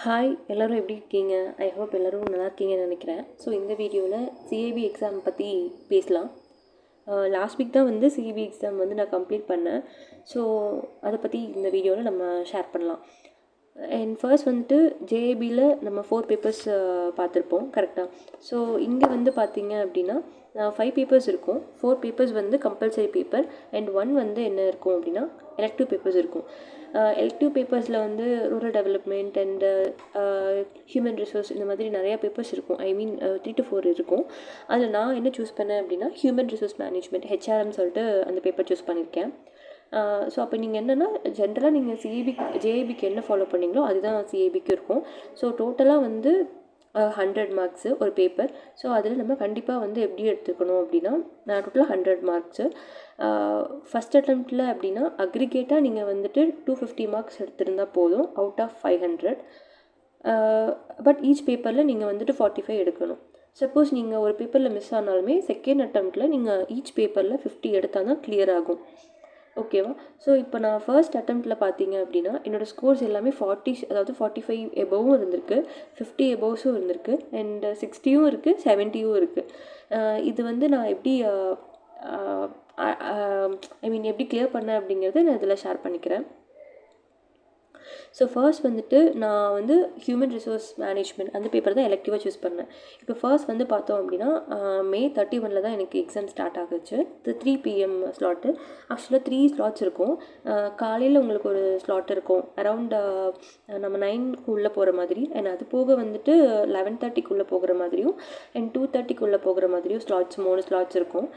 Hi எல்லோரும் எப்படி இருக்கீங்க? ஐ ஹோப் எல்லோரும் நல்லா இருக்கீங்கன்னு நினைக்கிறேன். ஸோ இந்த வீடியோவில் சிஏபி எக்ஸாம் பற்றி பேசலாம். லாஸ்ட் வீக் தான் வந்து சிஏபி எக்ஸாம் வந்து நான் கம்ப்ளீட் பண்ணேன். ஸோ அதை பற்றி இந்த வீடியோவில் நம்ம ஷேர் பண்ணலாம். அண்ட் ஃபர்ஸ்ட் வந்துட்டு ஜேஏபியில் நம்ம 4 பேப்பர்ஸ் பார்த்துருப்போம் கரெக்டாக. ஸோ இங்கே வந்து பார்த்தீங்க அப்படின்னா 5 பேப்பர்ஸ் இருக்கும். 4 பேப்பர்ஸ் வந்து கம்பல்சரி பேப்பர் அண்ட் 1 வந்து என்ன இருக்கும் அப்படின்னா எலெக்டிவ் பேப்பர்ஸ் இருக்கும். எலெக்டிவ் பேப்பர்ஸில் வந்து rural development and human resource இந்த மாதிரி நிறையா பேப்பர்ஸ் இருக்கும். ஐ மீன் 3 to 4 இருக்கும். அதில் நான் என்ன சூஸ் பண்ணேன் அப்படின்னா ஹியூமன் ரிசோர்ஸ் மேனேஜ்மெண்ட் ஹெச்ஆர்எம் சொல்லிட்டு அந்த பேப்பர் சூஸ் பண்ணியிருக்கேன். ஸோ அப்போ நீங்கள் என்னென்னா ஜென்ரலாக நீங்கள் ஜேஏபிக்கு என்ன ஃபாலோ பண்ணிங்களோ அதுதான் சிஏபிக்கு இருக்கும். ஸோ டோட்டலாக வந்து 100 மார்க்ஸு ஒரு பேப்பர். ஸோ அதில் நம்ம கண்டிப்பாக வந்து எப்படி எடுத்துக்கணும் அப்படின்னா டோட்டலாக 100 மார்க்ஸு. ஃபஸ்ட் அட்டெம்ப்டில் அப்படின்னா அக்ரிகேட்டாக நீங்கள் வந்துட்டு 250 மார்க்ஸ் எடுத்திருந்தால் போதும் அவுட் ஆஃப் 500. பட் ஈச் பேப்பரில் நீங்கள் வந்துட்டு 45 எடுக்கணும். சப்போஸ் நீங்கள் ஒரு பேப்பரில் மிஸ் ஆனாலுமே செகண்ட் அட்டெம்ப்டில் நீங்கள் ஈச் பேப்பரில் 50 எடுத்தால் தான் கிளியர் ஆகும். ஓகேவா? ஸோ இப்போ நான் ஃபர்ஸ்ட் அட்டெம்ப்டில் பார்த்தீங்க அப்படின்னா என்னோடய ஸ்கோர்ஸ் எல்லாமே 45 எபோவும் இருந்திருக்கு, 50 எபோவ்ஸும் இருந்திருக்கு, அண்ட் 60யும் இருக்குது, 70யும் இருக்குது. இது வந்து நான் எப்படி எப்படி கிளியர் பண்ணேன் அப்படிங்கிறத நான் இதில் ஷேர் பண்ணிக்கிறேன். ஸோ ஃபர்ஸ்ட் வந்துட்டு நான் வந்து ஹியூமன் ரிசோர்ஸ் மேனேஜ்மெண்ட் அந்த பேப்பர் தான் எலெக்டிவாக சூஸ் பண்ணேன். இப்போ ஃபர்ஸ்ட் வந்து பார்த்தோம் அப்படின்னா May 31 தான் எனக்கு எக்ஸாம் ஸ்டார்ட் ஆகுச்சு. 3 PM slot. ஆக்சுவலாக 3 ஸ்லாட்ஸ் இருக்கும். காலையில் உங்களுக்கு ஒரு ஸ்லாட் இருக்கும் அரவுண்ட் நம்ம 9க்குள்ளே போகிற மாதிரி, அண்ட் அது போக வந்துட்டு 11:30க்குள்ளே போகிற மாதிரியும் அண்ட் 2:30க்குள்ளே போகிற மாதிரியும் 3 ஸ்லாட்ஸ் இருக்கும்.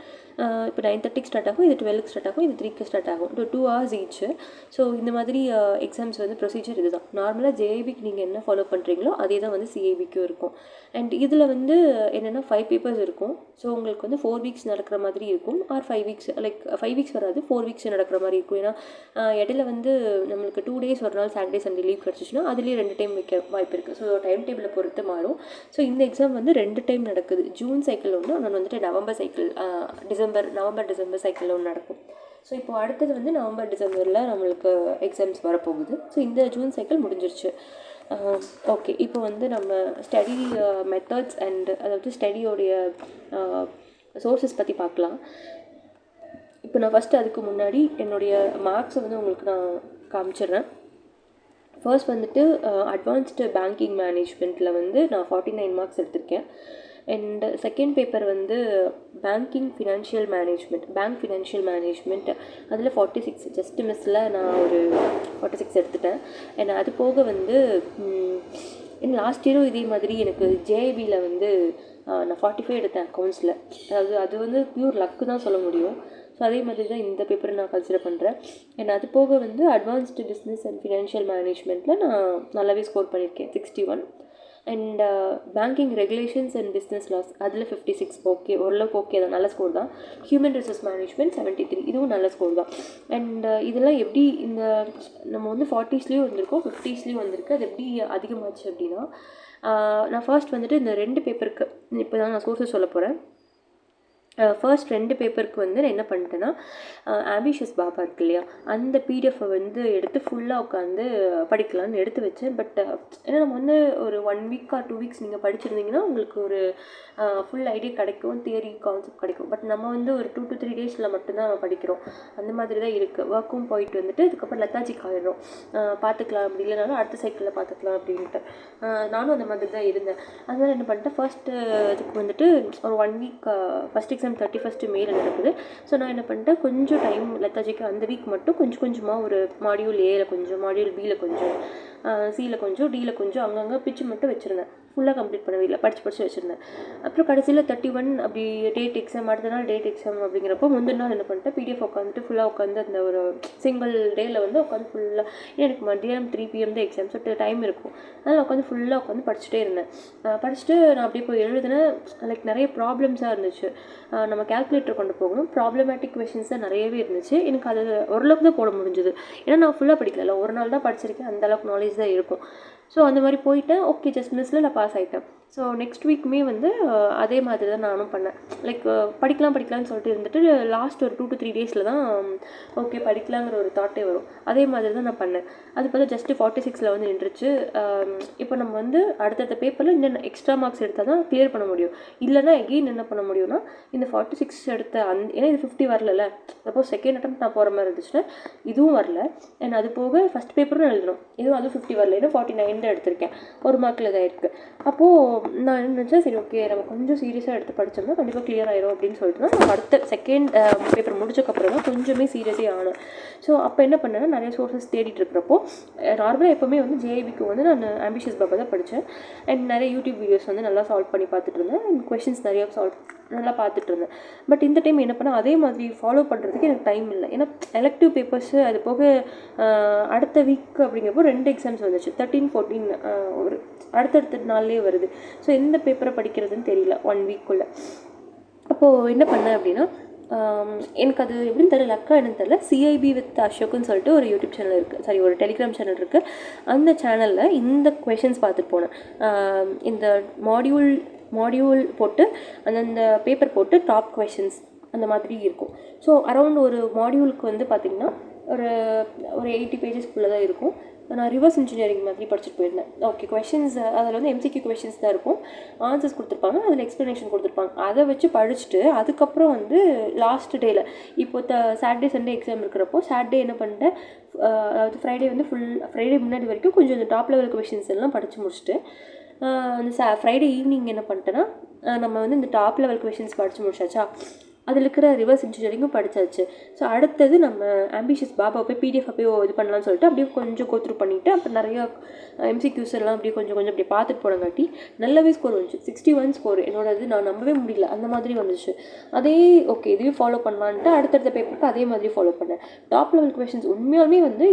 இப்போ 9:30க்கு ஸ்டார்ட் ஆகும், இது 12க்கு ஸ்டார்ட் ஆகும், இது 3க்கு ஸ்டார்ட் ஆகும். 2 hours ஈச்சு. ஸோ இந்த மாதிரி எக்ஸாம்ஸ் வந்து ப்ரொசீஜர் இதுதான். நார்மலாக ஜேஏபிக்கு நீங்கள் என்ன ஃபாலோ பண்ணுறீங்களோ அதே தான் வந்து சிஏபிக்கும் இருக்கும். அண்ட் இதில் வந்து என்னென்னா 5 பேப்பர்ஸ் இருக்கும். ஸோ உங்களுக்கு வந்து 4 வீக்ஸ் நடக்கிற மாதிரி இருக்கும், ஆர் 5 வீக்ஸ், லைக் 5 வீக்ஸ் வராது, 4 வீக்ஸ் நடக்கிற மாதிரி இருக்கும். ஏன்னா இடையில வந்து நம்மளுக்கு 2 days ஒரு நாள் சாட்டர்டே சண்டே லீவ் கிடச்சிச்சுன்னா அதுலேயே 2 டைம் வைக்க வாய்ப்பு இருக்குது. ஸோ டைம் டேபிளை பொறுத்து மாறும். ஸோ இந்த எக்ஸாம் வந்து 2 டைம் நடக்குது. ஜூன் சைக்கிள் ஒன்று, இன்னொன்று வந்துட்டு நவம்பர் டிசம்பர் சைக்கிளில் ஒன்று நடக்கும். ஸோ இப்போது அடுத்தது வந்து நவம்பர் டிசம்பரில் நம்மளுக்கு எக்ஸாம்ஸ் வரப்போகுது. ஸோ இந்த ஜூன் சைக்கிள் முடிஞ்சிருச்சு. ஓகே, இப்போ வந்து நம்ம ஸ்டடி மெத்தட்ஸ் அண்ட் அதாவது ஸ்டடியோடைய சோர்ஸஸ் பற்றி பார்க்கலாம். இப்போ நான் ஃபஸ்ட்டு அதுக்கு முன்னாடி என்னுடைய மார்க்ஸை வந்து உங்களுக்கு நான் காமிச்சிடுறேன். ஃபர்ஸ்ட் வந்துட்டு அட்வான்ஸ்டு பேங்கிங் மேனேஜ்மெண்ட்டில் வந்து நான் 49 மார்க்ஸ் எடுத்திருக்கேன். அண்ட் செகண்ட் பேப்பர் வந்து பேங்க் ஃபினான்ஷியல் மேனேஜ்மெண்ட் அதில் 46, ஜஸ்ட் மிஸ்ஸில் நான் ஒரு 46 எடுத்துட்டேன். அண்ட் அது போக வந்து லாஸ்ட் இயரும் இதே மாதிரி எனக்கு ஜேஏபியில் வந்து நான் 45 எடுத்தேன் அக்கௌண்ட்ஸில். அது வந்து பியூர் லக்கு தான் சொல்ல முடியும். ஸோ அதே மாதிரி தான் இந்த பேப்பரை நான் கன்சிடர் பண்ணுறேன். அண்ட் அது போக வந்து அட்வான்ஸ்டு பிஸ்னஸ் அண்ட் ஃபினான்ஷியல் மேனேஜ்மெண்ட்டில் நான் நல்லாவே ஸ்கோர் பண்ணியிருக்கேன், 61. And banking regulations and business laws அதில் 56, ஓகே, ஓரளவுக்கு ஓகே தான், நல்ல ஸ்கோர் தான். ஹியூமன் ரிசோர்ஸ் மேனேஜ்மெண்ட் 73, இதுவும் நல்ல ஸ்கோர் தான். அண்ட் இதெல்லாம் எப்படி இந்த நம்ம வந்து 40ஸ்லேயும் வந்திருக்கோம், 50ஸ்லேயும் வந்திருக்கு. அது எப்படி அதிகமாச்சு அப்படின்னா நான் ஃபர்ஸ்ட் வந்துட்டு இந்த 2 பேப்பருக்கு இப்போ தான் நான் சோர்ஸஸ் சொல்ல போகிறேன். ஃபர்ஸ்ட் 2 பேப்பருக்கு வந்து நான் என்ன பண்ணிட்டேன்னா ஆம்பிஷியஸ் பாபா இருக்கு இல்லையா, அந்த பிடிஎஃப்பை வந்து எடுத்து ஃபுல்லாக உட்காந்து படிக்கலான்னு எடுத்து வச்சேன். பட் ஏன்னா நம்ம வந்து ஒரு 1 week or 2 weeks நீங்கள் படிச்சிருந்தீங்கன்னா உங்களுக்கு ஒரு ஃபுல் ஐடியா கிடைக்கும், தியரி கான்செப்ட் கிடைக்கும். பட் நம்ம வந்து ஒரு 2 to 3 days படிக்கிறோம். அந்த மாதிரி தான் இருக்குது. ஒர்க்கும் போயிட்டு வந்துட்டு அதுக்கப்புறம் லெத்தாஜிக் ஆகிடும், பார்த்துக்கலாம், அப்படி இல்லைனாலும் அடுத்த சைக்கிளில் பார்த்துக்கலாம் அப்படின்ட்டு. நானும் அந்த மாதிரி தான் இருந்தேன். அதனால் என்ன பண்ணிட்டேன், ஃபர்ஸ்ட்டு இதுக்கு வந்துட்டு ஒரு 1 week first exam 31st May நடக்குது. ஸோ நான் என்ன பண்ணிட்டேன், கொஞ்சம் டைம் லெத்தாஜிக்கு அந்த வீக் மட்டும் கொஞ்சமாக ஒரு மாடியூல் ஏல கொஞ்சம், மாடியூல் பியில் கொஞ்சம், சியில் கொஞ்சம், டியில் கொஞ்சம் அங்கங்கே பிச்சு மட்டும் வச்சுருந்தேன். ஃபுல்லாக கம்ப்ளீட் பண்ணவே இல்லை, படித்து வச்சுருந்தேன். அப்புறம் கடைசியில் 31 அப்படி டேட் எக்ஸாம், அடுத்த நாள் டேட் எக்ஸாம் அப்படிங்கிறப்போ முந்தின நாள் என்ன பண்ணிட்டேன், பிடிஎஃப் உட்காந்துட்டு ஃபுல்லாக உட்காந்து அந்த ஒரு சிங்கிள் டேயில் வந்து உட்காந்து ஃபுல்லாக, எனக்கு மதியம் 3 PM தான் எக்ஸாம், ஸோ டைம் இருக்கும். அதனால் ஃபுல்லாக உட்காந்து படிச்சுட்டே இருந்தேன். படிச்சுட்டு நான் அப்படியே போய் எழுதினேன். லைக் நிறைய ப்ராப்ளம்ஸாக இருந்துச்சு. நம்ம கேல்குலேட்டர் கொண்டு போகணும், ப்ராப்ளமேட்டிக் கொஷின்ஸ் தான் நிறையவே இருந்துச்சு. எனக்கு அது ஓரளவுக்கு தான் போட முடிஞ்சுது. ஏன்னா நான் ஃபுல்லாக படிக்கல, ஒரு நாள் தான் படிச்சிருக்கேன், அந்தளவுக்கு நாலேஜ் தான் இருக்கும். ஸோ அந்த மாதிரி போயிட்டேன். ஓகே, ஜஸ்ட் மிஸ்ஸில் நான் பாஸ் பாஸ் ஆகிட்டேன். ஸோ நெக்ஸ்ட் வீக்குமே வந்து அதே மாதிரி தான் நானும் பண்ணேன். லைக் படிக்கலாம்னு சொல்லிட்டு இருந்துட்டு லாஸ்ட் ஒரு 2 to 3 டேஸில் தான் ஓகே படிக்கலாங்கிற ஒரு தாட்டே வரும். அதே மாதிரி தான் நான் பண்ணேன். அது பார்த்தா ஜஸ்ட்டு 46 வந்து நின்றுச்சு. இப்போ நம்ம வந்து அடுத்தடுத்த பேப்பரில் இன்னும் எக்ஸ்ட்ரா மார்க்ஸ் எடுத்தால் தான் கிளியர் பண்ண முடியும். இல்லைனா எகெயின் என்ன பண்ண முடியும்னா இந்த 46 எடுத்த ஏன்னா இது 50 வரல. சப்போஸ் செகண்ட் அட்டெம்ப்ட் நான் போகிற மாதிரி இருந்துச்சுன்னா இதுவும் வரல. அண்ட் அது போக ஃபஸ்ட் பேப்பரும் எழுதணும். இதுவும் அதுவும் 50 வரல. ஏன்னா 49 தான் எடுத்திருக்கேன். ஒரு மார்க்கில் இதாக இருக்குது. அப்போது நான் என்ன நினச்சேன், சரி ஓகே நம்ம கொஞ்சம் சீரியஸாக எடுத்து படித்தோம்னா கண்டிப்பாக கிளியர் ஆயிரும் அப்படின்னு சொல்லிட்டு தான் நான் அடுத்த செகண்ட் பேப்பர் முடிச்சக்கப்புறம் தான் கொஞ்சமே சீரியஸே ஆனேன். ஸோ அப்போ என்ன பண்ணேன்னா நிறைய சோர்ஸஸ் தேடிட்டு இருக்கிறப்போ நார்மலாக எப்போவுமே வந்து ஜேஐபிக்கு வந்து நான் ஆம்பிஷியஸ் பாபா தான் படித்தேன். அண்ட் நிறைய யூடியூப் வீடியோஸ் வந்து நல்லா சால்வ் பண்ணி பார்த்துட்டு இருந்தேன். அண்ட் கொஷின்ஸ் நிறையா நல்லா பார்த்துட்டு இருந்தேன். பட் இந்த டைம் என்ன பண்ணால் அதே மாதிரி ஃபாலோ பண்ணுறதுக்கு எனக்கு டைம் இல்லை. ஏன்னா எலெக்டிவ் பேப்பர்ஸு அது போக அடுத்த வீக் அப்படிங்கிறப்போ 2 எக்ஸாம்ஸ் வந்துச்சு. 13, 14 ஒரு அடுத்தடுத்த நாள்லேயே வருது. ஸோ எந்த பேப்பரை படிக்கிறதுன்னு தெரியல 1 வீக்குள்ளே. அப்போது என்ன பண்ணேன் அப்படின்னா எனக்கு அது எப்படின்னு தெரியல, லக்கா என்னன்னு தெரியல. சிஐபி வித் அசோக்குன்னு சொல்லிட்டு ஒரு யூடியூப் சேனல் இருக்குது, ஒரு டெலிகிராம் சேனல் இருக்குது. அந்த சேனலில் இந்த கொஷின்ஸ் பார்த்துட்டு போனேன். இந்த மாடியூல் போட்டு அந்தந்த பேப்பர் போட்டு டாப் கொஷின்ஸ் அந்த மாதிரி இருக்கும். ஸோ அரௌண்ட் ஒரு மாடியூலுக்கு வந்து பார்த்திங்கன்னா ஒரு 80 பேஜஸ்க்குள்ளே தான் இருக்கும். நான் ரிவர்ஸ் இன்ஜினியரிங் மாதிரி படிச்சுட்டு போயிருந்தேன். ஓகே, கொஷின்ஸ் அதில் வந்து MCQ கொஷின்ஸ் தான் இருக்கும். ஆன்சர்ஸ் கொடுத்துருப்பாங்க, அதில் எக்ஸ்ப்ளனேஷன் கொடுத்துருப்பாங்க. அதை வச்சு படிச்சுட்டு அதுக்கப்புறம் வந்து லாஸ்ட் டேயில் இப்போ சாட்டர்டே சண்டே எக்ஸாம் இருக்கிறப்போ சாட்டர்டே என்ன பண்ணிட்டேன், அதாவது ஃப்ரைடே வந்து ஃப்ரைடே முன்னாடி வரைக்கும் கொஞ்சம் இந்த டாப் லெவல் கொஷின்ஸ் எல்லாம் படித்து முடிச்சுட்டு அந்த ஃப்ரைடே ஈவினிங் என்ன பண்ணிட்டேன்னா நம்ம வந்து இந்த டாப் லெவல் கொஷின்ஸ் படித்து முடிச்சாச்சா, அதில் இருக்கிற ரிவர்ஸ் இன்ஜினியரிங்கும் படித்தாச்சு. ஸோ அடுத்தது நம்ம ஆம்பிஷியஸ் பாபா போய் PDF போய் இது பண்ணலாம்னு சொல்லிட்டு அப்படியே கொஞ்சம் கோத்ரூ பண்ணிவிட்டு அப்புறம் நிறையா MCQs எல்லாம் அப்படியே கொஞ்சம் அப்படியே பார்த்துட்டு போனங்காட்டி நல்லாவே ஸ்கோர் வந்துச்சு. 61 ஸ்கோர் என்னோடது நான் நம்பவே முடியல, அந்த மாதிரி வந்துச்சு. அதே ஓகே இதுவே ஃபாலோ பண்ணலான்ட்டு அடுத்தடுத்த பேப்பருக்கு அதே மாதிரி ஃபாலோ பண்ணேன். டாப் லெவல் கொஷின்ஸ் உண்மையாலுமே வந்து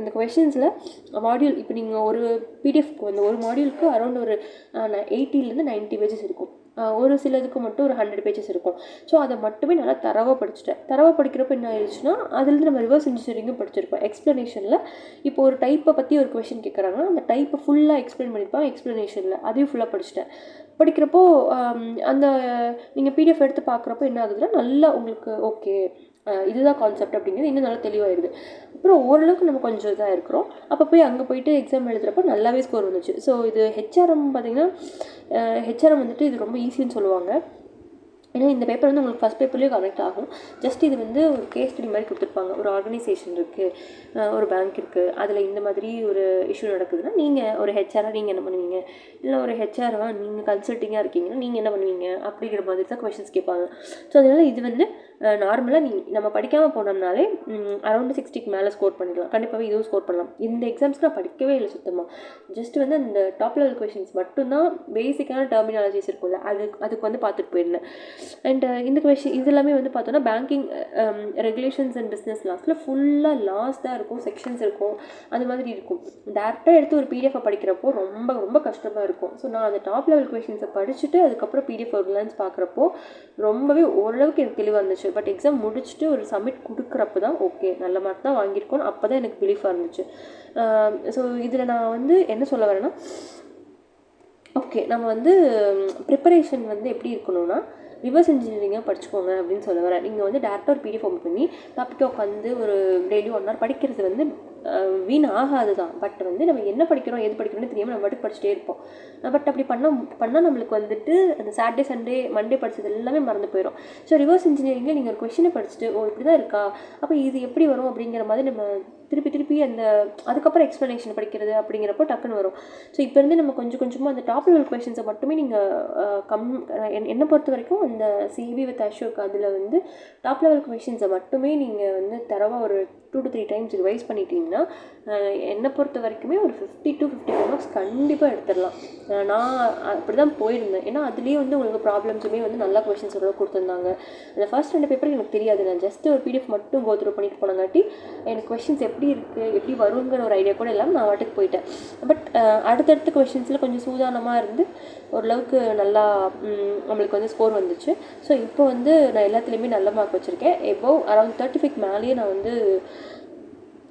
இந்த கொஷின்ஸில் மாடியூல் இப்போ நீங்கள் ஒரு PDFக்கு வந்து ஒரு மாடியூலுக்கு அரௌண்ட் ஒரு 80 to 90 பேஜஸ் இருக்கும். ஒரு சிலதுக்கு மட்டும் ஒரு 100 பேஜஸ் இருக்கும். ஸோ அதை மட்டுமே நல்லா தரவாக படிச்சுட்டேன். தரவாக படிக்கிறப்ப என்ன ஆயிடுச்சுன்னா அதுலேருந்து நம்ம ரிவர்ஸ் இன்ஜினியரிங்கும் படிச்சிருப்போம். எக்ஸ்ப்ளனேஷனில் இப்போ ஒரு டைப்பை பற்றி ஒரு கொஷின் கேட்குறாங்கன்னா அந்த டைப்பை ஃபுல்லாக எக்ஸ்பிளைன் பண்ணியிருப்பாங்க. எக்ஸ்ப்ளனேஷனில் அதையும் ஃபுல்லாக படிச்சுட்டேன். படிக்கிறப்போ அந்த நீங்கள் PDF எடுத்து பார்க்குறப்போ என்ன ஆகுதுன்னா நல்லா உங்களுக்கு ஓகே இதுதான் கான்செப்ட் அப்படிங்கிறது இன்னும் நல்லா தெளிவாகிடுது. அப்புறம் ஓரளவுக்கு நம்ம கொஞ்சம் இதாக இருக்கிறோம். அப்போ போய் அங்கே போயிட்டு எக்ஸாம் எழுதுகிறப்போ நல்லாவே ஸ்கோர் வந்துச்சு. ஸோ இது HRM பார்த்திங்கன்னா HRM வந்துட்டு இது ரொம்ப ஈஸின்னு சொல்லுவாங்க. ஏன்னா இந்த பேப்பர் வந்து உங்களுக்கு ஃபஸ்ட் பேப்பர்லேயே கனெக்ட் ஆகும். ஜஸ்ட் இது வந்து ஒரு கேஸ் ஸ்டடி மாதிரி கொடுத்துருப்பாங்க. ஒரு ஆர்கனைசேஷன் இருக்குது, ஒரு பேங்க் இருக்குது, அதில் இந்த மாதிரி ஒரு இஷ்யூ நடக்குதுன்னா நீங்கள் ஒரு ஹெச்ஆராக நீங்கள் என்ன பண்ணுவீங்க, இல்லை ஒரு ஹெச்ஆராக நீங்கள் கன்சல்ட்டிங்காக இருக்கீங்கன்னா நீங்கள் என்ன பண்ணுவீங்க அப்படிங்கிற மாதிரி தான் கொஷின்ஸ் கேட்பாங்க. ஸோ அதனால் இது வந்து நார்மலாக நம்ம படிக்காமல் போனோம்னாலே அரௌண்ட் 60க்கு மேலே ஸ்கோர் பண்ணிடலாம். கண்டிப்பாகவே இதுவும் ஸ்கோர் பண்ணலாம். இந்த எக்ஸாம்ஸ்க்கு நான் படிக்கவே இல்லை சுத்தமாக. ஜஸ்ட் வந்து அந்த டாப் லெவல் கொஷின்ஸ் மட்டும்தான், பேசிக்கான டெர்மினாலஜிஸ் இருக்கும்ல அதுக்கு வந்து பார்த்துட்டு போயிருந்தேன். அண்ட் இந்த கொஷின் இது எல்லாமே வந்து பார்த்தோன்னா பேங்கிங் ரெகுலேஷன்ஸ் அண்ட் பிஸ்னஸ் லாஸில் ஃபுல்லாக லாஸ் தான் இருக்கும், செக்ஷன்ஸ் இருக்கும், அது மாதிரி இருக்கும். டேரெக்டாக எடுத்து ஒரு PDF படிக்கிறப்போ ரொம்ப ரொம்ப கஷ்டமாக இருக்கும். ஸோ நான் அந்த டாப் லெவல் கொஷின்ஸை படிச்சுட்டு அதுக்கப்புறம் PDF ஒரு கிளான்ஸ் பார்க்குறப்போ ரொம்பவே ஓரளவுக்கு எனக்கு தெளிவாக இருந்துச்சு. பட் எக்ஸாம் முடிச்சுட்டு ஒரு சப்மிட் கொடுக்குறப்ப தான் ஓகே நல்ல மார்க் தான் வாங்கியிருக்கோன்னு அப்போ தான் எனக்கு பிலீஃபாக இருந்துச்சு. ஸோ இதில் நான் வந்து என்ன சொல்ல வரேன்னா, ஓகே நம்ம வந்து ப்ரிப்பரேஷன் வந்து எப்படி இருக்கணும்னா ரிவர்ஸ் இன்ஜினியரிங்காக படிச்சுக்கோங்க அப்படின்னு சொல்ல வரேன். நீங்கள் வந்து டேரெக்டாக ஒரு PDF ஓப்பன் பண்ணி டாப்பிக்காக உட்காந்து ஒரு டெய்லி 1 hour படிக்கிறது வந்து வீண் ஆகாது தான். பட் வந்து நம்ம என்ன படிக்கிறோம் எது படிக்கிறோன்னு தெரியாமல் நம்ம மட்டும் படிச்சுட்டே இருப்போம். பட் அப்படி பண்ணால் நம்மளுக்கு வந்துட்டு அந்த சாட்டர்டே சண்டே மண்டே படித்தது எல்லாமே மறந்து போயிடும். ஸோ ரிவர்ஸ் இன்ஜினியரிங்கில் நீங்கள் ஒரு கொஷினை படிச்சுட்டு இப்படி தான் இருக்கா, அப்போ இது எப்படி வரும் அப்படிங்கிற மாதிரி நம்ம திருப்பி அதுக்கப்புறம் எக்ஸ்ப்ளனேஷன் படிக்கிறது அப்படிங்கிறப்போ டக்குன்னு வரும். ஸோ இப்போ இருந்து நம்ம கொஞ்சம் கொஞ்சமாக அந்த டாப் லெவல் கொஷின்ஸை மட்டுமே நீங்கள் என்னை பொறுத்த வரைக்கும் அந்த சிபி வித் அசோக் அதில் வந்து டாப் லெவல் கொஷின்ஸை மட்டுமே நீங்கள் வந்து தரவாக ஒரு 2 to 3 times ரிவைஸ் பண்ணிட்டீங்கன்னா என்னை பொறுத்த வரைக்குமே ஒரு 50 to 55 marks கண்டிப்பாக எடுத்துடலாம். நான் அப்படி தான் போயிருந்தேன். ஏன்னா அதுலேயே வந்து உங்களுக்கு ப்ராப்ளம்ஸுமே வந்து நல்லா கொஷின்ஸ் ஓரளவு கொடுத்துருந்தாங்க. அந்த ஃபர்ஸ்ட் 2 பேப்பருக்கு எனக்கு தெரியாது. நான் ஜஸ்ட் ஒரு PDF மட்டும் கோத்ரூ பண்ணிட்டு போனங்காட்டி எனக்கு கொஷின்ஸ் எப்படி இருக்குது எப்படி வருங்கிற ஒரு ஐடியா கூட இல்லாமல் நான் வாட்டுக்கு போயிட்டேன். பட் அடுத்தடுத்த கொஷின்ஸில் கொஞ்சம் சூதானமாக இருந்து ஓரளவுக்கு நல்லா நம்மளுக்கு வந்து ஸ்கோர் வந்துச்சு. ஸோ இப்போ வந்து நான் எல்லாத்துலேயுமே நல்ல மார்க் வச்சுருக்கேன். எபோவ் அரௌண்ட் 35 மேலேயே நான் வந்து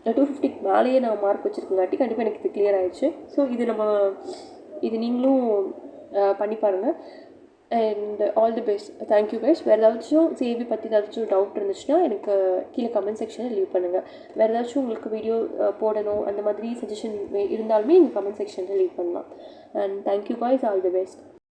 250 மேலேயே நான் மார்க் வச்சுருக்கங்காட்டி கண்டிப்பாக எனக்கு இது கிளியர் ஆகிடுச்சு. ஸோ இது நம்ம இது நீங்களும் பண்ணி பாருங்கள். And all the best. Thank you guys. வேறு ஏதாச்சும் சேவி பற்றி ஏதாச்சும் டவுட் இருந்துச்சுன்னா எனக்கு கீழே கமெண்ட் செக்ஷனில் லீவ் பண்ணுங்கள். வேறு ஏதாச்சும் உங்களுக்கு வீடியோ போடணும் அந்த மாதிரி சஜஷன் இருந்தாலுமே நீங்கள் கமெண்ட் செக்ஷனில் லீவ் பண்ணலாம். And thank you guys. All the best.